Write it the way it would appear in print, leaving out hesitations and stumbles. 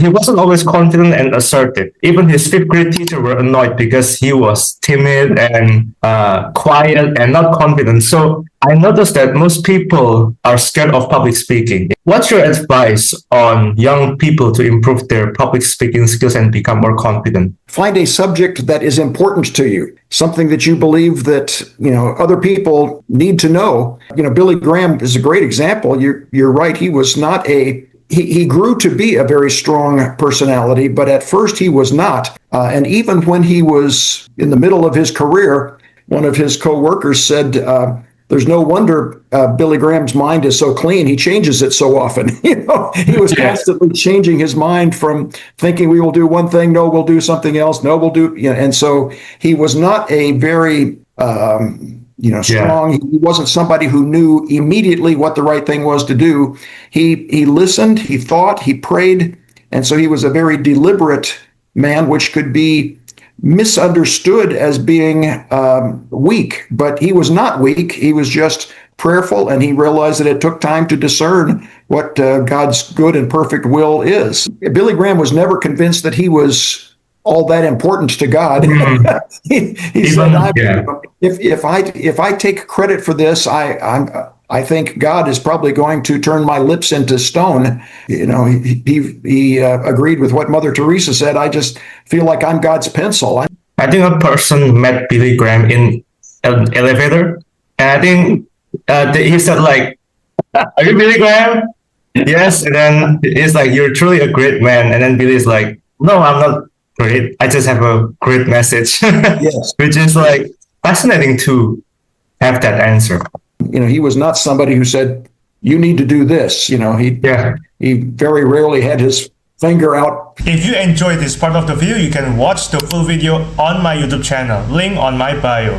He wasn't always confident and assertive. Even his fifth grade teacher were annoyed because he was timid and quiet and not confident. So I noticed that most people are scared of public speaking. What's your advice on young people to improve their public speaking skills and become more confident? Find a subject that is important to you, something that you believe that, other people need to know. Billy Graham is a great example. You're right. He was not he grew to be a very strong personality, but at first he was not. And even when he was in the middle of his career, one of his co-workers said, there's no wonder Billy Graham's mind is so clean. He changes it so often. He was constantly changing his mind from thinking we will do one thing, no, we'll do something else, no, we'll do. And so he was not a very strong. He wasn't somebody who knew immediately what the right thing was to do. He listened, he thought, he prayed, and so he was a very deliberate man, which could be misunderstood as being weak. But he was not weak. He was just prayerful, and he realized that it took time to discern what God's good and perfect will is. Billy Graham was never convinced that he was all that important to God. He said, if I take credit for this, I think God is probably going to turn my lips into stone. He agreed with what Mother Teresa said. I just feel like I'm God's pencil. I think a person met Billy Graham in an elevator, and I think he said like, "Are you Billy Graham?" Yes, and then he's like, "You're truly a great man," and then Billy's like, "No, I'm not great. I just have a great message." Yes. Which is like fascinating to have that answer. He was not somebody who said, you need to do this. He very rarely had his finger out. If you enjoyed this part of the video, you can watch the full video on my YouTube channel, link on my bio.